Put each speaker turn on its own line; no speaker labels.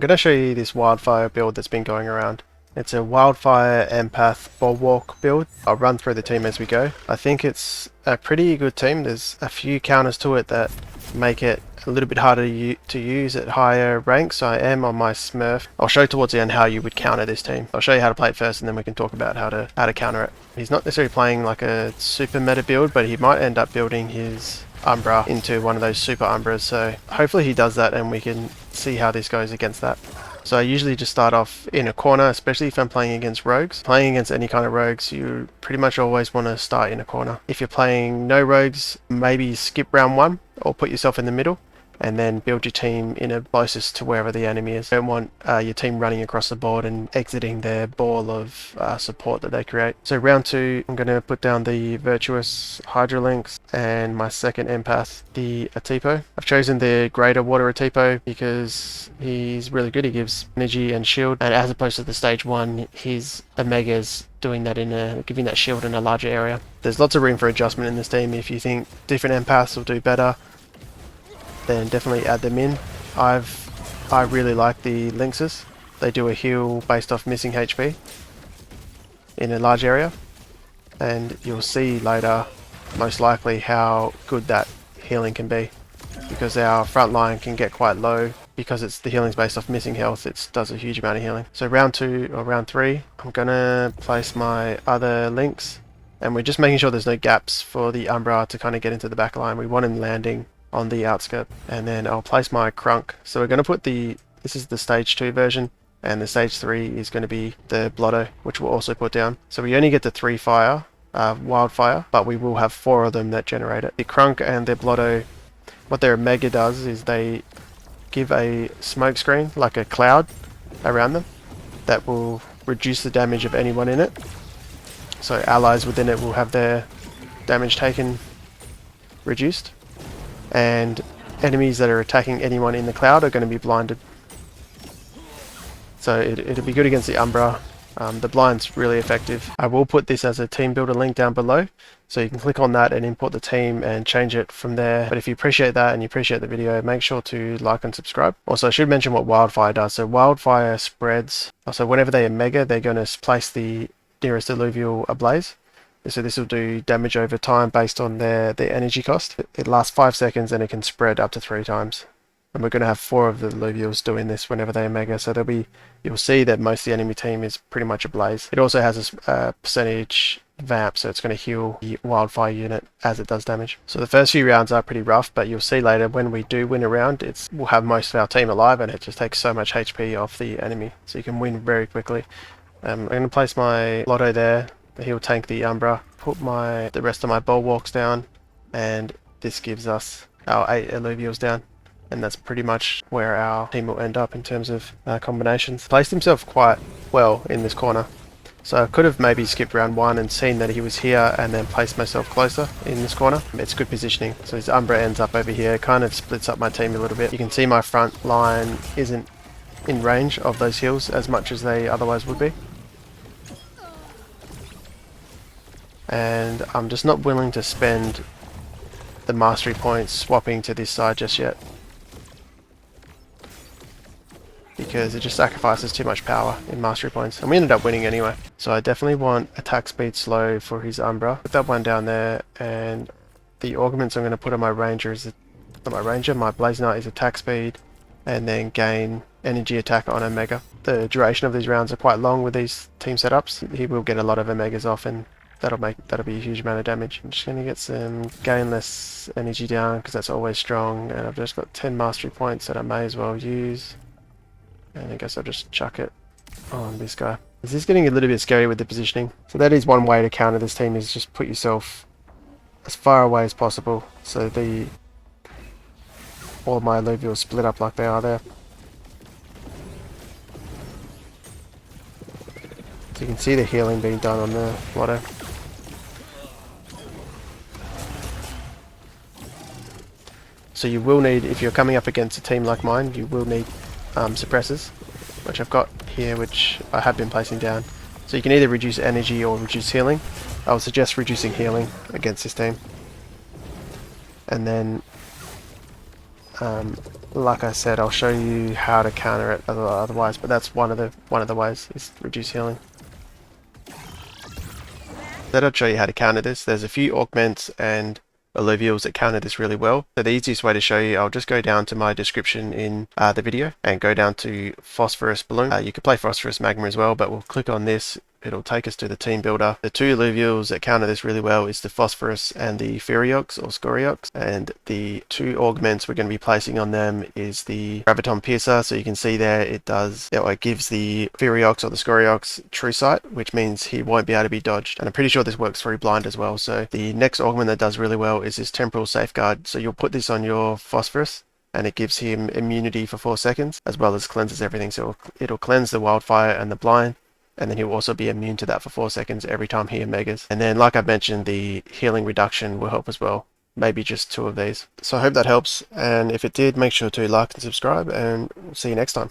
going to show you this wildfire build that's been going around. It's a wildfire empath bulwark build. I'll run through the team as we go. I think it's a pretty good team. There's a few counters to it that make it a little bit harder to use at higher ranks. I am on my Smurf. I'll show towards the end how you would counter this team. I'll show you how to play it first and then we can talk about how to counter it. He's not necessarily playing like a super meta build, but he might end up building his Umbra into one of those super Umbras, so hopefully he does that and we can see how this goes against that. So I usually just start off in a corner, especially if I'm playing against rogues. Playing against any kind of rogues, you pretty much always want to start in a corner. If you're playing no rogues, maybe skip round one or put yourself in the middle and then build your team in a closest to wherever the enemy is. You don't want your team running across the board and exiting their ball of support that they create. So round 2, I'm going to put down the Virtuous Hydrolinks and my second Empath, the Atipo. I've chosen the Greater Water Atipo because he's really good. He gives energy and shield, and as opposed to the stage 1, his Omega's doing that giving that shield in a larger area. There's lots of room for adjustment in this team. If you think different Empaths will do better, then definitely add them in. I really like the Lynxes. They do a heal based off missing HP in a large area, and you'll see later most likely how good that healing can be, because our front line can get quite low because the healing's based off missing health. It does a huge amount of healing. So round 2 or round 3, I'm gonna place my other Lynx, and we're just making sure there's no gaps for the Umbra to kind of get into the back line. We want him landing on the outskirt, and then I'll place my Crunk. So we're going to put this is the stage 2 version, and the stage 3 is going to be the Blotto, which we'll also put down. So we only get the 3 wildfire, but we will have 4 of them that generate it. The Crunk and the Blotto, what their Mega does is they give a smoke screen, like a cloud around them, that will reduce the damage of anyone in it. So allies within it will have their damage taken reduced, and enemies that are attacking anyone in the cloud are going to be blinded. So it'll be good against the Umbra. The blind's really effective. I will put this as a team builder link down below, so you can click on that and import the team and change it from there. But if you appreciate that and you appreciate the video, make sure to like and subscribe. Also, I should mention what Wildfire does. So Wildfire spreads, so whenever they Omega, they're going to place the nearest Illuvial ablaze. So this will do damage over time based on their energy cost. It lasts 5 seconds and it can spread up to 3 times. And we're going to have 4 of the Illuvials doing this whenever they Omega. So you'll see that most of the enemy team is pretty much ablaze. It also has a percentage vamp, so it's going to heal the wildfire unit as it does damage. So the first few rounds are pretty rough, but you'll see later when we do win a round, we'll have most of our team alive, and it just takes so much HP off the enemy. So you can win very quickly. I'm going to place my Lotto there. He'll tank the Umbra, put the rest of my Bulwarks down, and this gives us our 8 Illuvials down. And that's pretty much where our team will end up in terms of combinations. Placed himself quite well in this corner. So I could have maybe skipped round 1 and seen that he was here and then placed myself closer in this corner. It's good positioning. So his Umbra ends up over here, kind of splits up my team a little bit. You can see my front line isn't in range of those heals as much as they otherwise would be. And I'm just not willing to spend the mastery points swapping to this side just yet, because it just sacrifices too much power in mastery points, and we ended up winning anyway. So I definitely want attack speed slow for his Umbra. Put that one down there, and the augments I'm going to put on my ranger my Blaze Knight is attack speed, and then gain energy attack on Omega. The duration of these rounds are quite long with these team setups. He will get a lot of Omegas off, and that'll be a huge amount of damage. I'm just going to get some gainless energy down because that's always strong, and I've just got 10 mastery points that I may as well use. And I guess I'll just chuck it on this guy. This is getting a little bit scary with the positioning. So that is one way to counter this team, is just put yourself as far away as possible so all my Illuvials split up like they are there. So you can see the healing being done on the Lotto. So you will need, if you're coming up against a team like mine, you will need suppressors, which I've got here, which I have been placing down. So you can either reduce energy or reduce healing. I would suggest reducing healing against this team. And then like I said, I'll show you how to counter it otherwise, but that's one of the ways is reduce healing. Then I'll show you how to counter this. There's a few augments and illuvials that counter this really well. So the easiest way to show you, I'll just go down to my description in the video and go down to Phosphorus Bloom. You could play Phosphorus Magma as well, but we'll click on this. It'll take us to the team builder. The two illuvials that counter this really well is the Phosphorus and the Ferriox or Scoriox. And the two augments we're going to be placing on them is the Graviton Piercer. So you can see there it does, it gives the Ferriox or the Scoriox true sight, which means he won't be able to be dodged. And I'm pretty sure this works through blind as well. So the next augment that does really well is this Temporal Safeguard. So you'll put this on your Phosphorus and it gives him immunity for 4 seconds as well as cleanses everything. So it'll cleanse the wildfire and the blind, and then he'll also be immune to that for 4 seconds every time he omegas. And then, like I mentioned, the healing reduction will help as well. Maybe just 2 of these. So I hope that helps, and if it did, make sure to like and subscribe, and see you next time.